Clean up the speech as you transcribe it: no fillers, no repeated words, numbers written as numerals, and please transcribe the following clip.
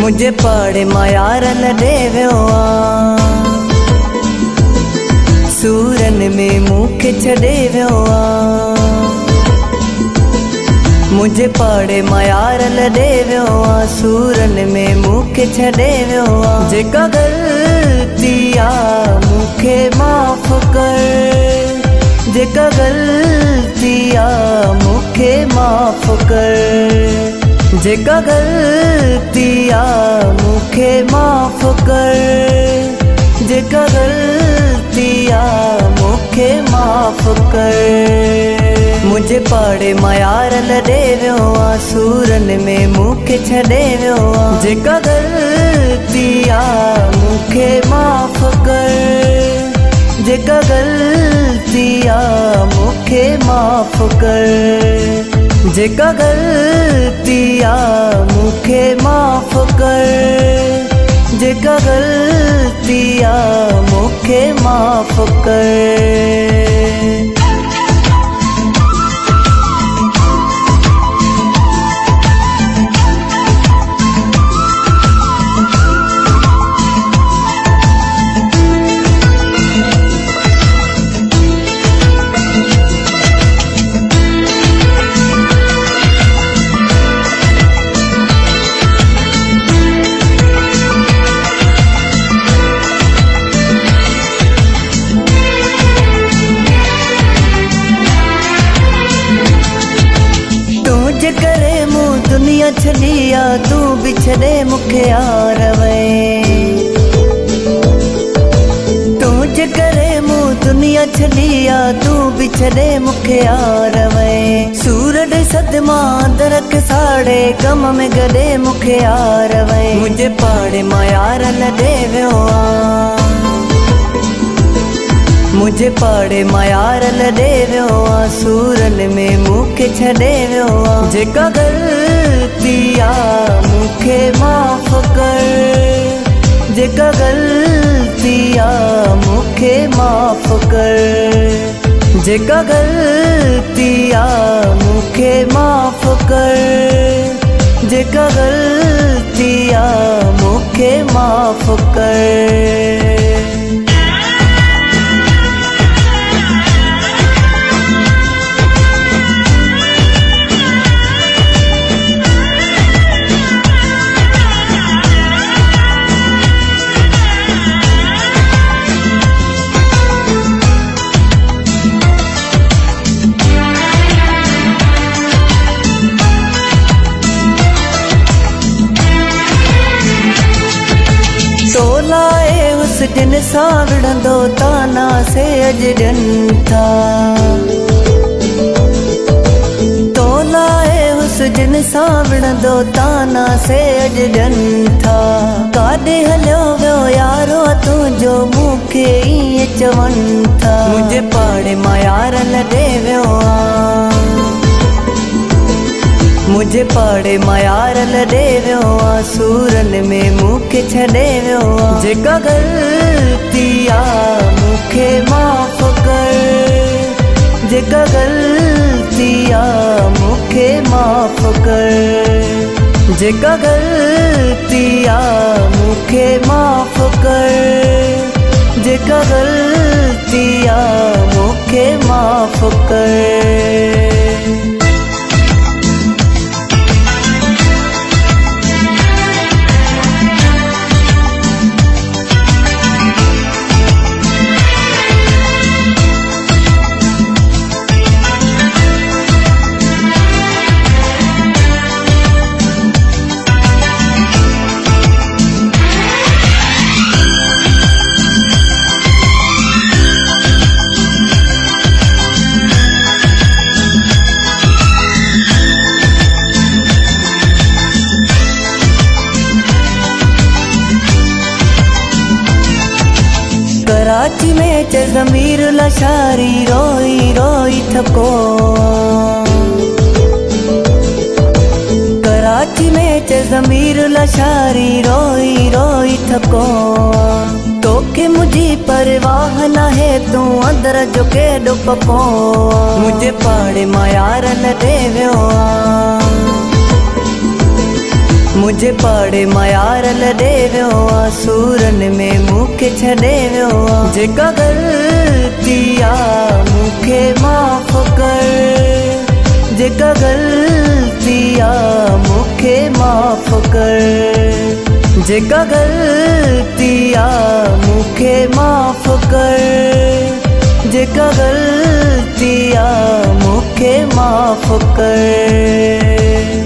मुझे पाड़े मायारल देव्यो सूरन में मुख छदेव्यो मुझे पाड़े मायारल देव्यो सूरन में मुख छदेव्यो जेका गलतिया मुखे माफ कर जेका गलतिया मुखे माफ कर जेका गलतिया मुखे माफ कर जेका गलतिया मुखे माफ कर मुझे पाड़े मायारल देव्यो सूरन में मुख छदेव्यो जेका गलतिया मुखे माफ कर जेका गलतिया मुखे माफ कर जेका गलतिया मुखे माफ कर जेका गलतिया मुखे माफ कर दुनिया छलिया तू बिछड़े मुखे आरवे तुझ करे मुँह दुनिया छलिया तू बिछड़े मुखे आरवे सूरज सदमा दरक साड़े गम में गले मुखे आरवे मुझे पाड़े मायारल देव्यो मुझे पाड़े मायारल देव्यो सूरन में मुख छदेव्यो जेका गलतिया मुखे माफ कर जेका गलतिया मुखे माफ कर जेका गलतिया मुखे माफ कर जेका गलतिया मुखे माफ कर दिन सावड़ंदो ताना से अजडन था तो लाए उस दिन सावड़ंदो ताना से अजडन था कादे हलो वो यारो तू जो मुखे ये चवन था मुझे पाड़े मायारल देव्यो मुझे पाड़े मायारल देव्यो सूरन में मुख छदेव्यो जेका गलतिया मुखे माफ कर जेका गलतिया मुखे माफ कर जेका गलतिया मुखे माफ कर जेका गलतिया मुखे माफ कर कराची में ज़मीर लशारी रोई रोई थको कराची में ज़मीर लशारी रोई रोई थको तो के मुझी परवाह न है तू अंदर जो के डुपको मुझे पाड़े मायारल देव्यो मुझे पाड़े मायार लॾे वियो आ, सूरन में मूंखे छॾे वियो आ। जेका ग़लती आ मूंखे माफ़ कर, जेका ग़लती आ मूंखे माफ़ कर, जेका ग़लती आ मूंखे माफ़ कर, जेका ग़लती आ मूंखे माफ़ कर।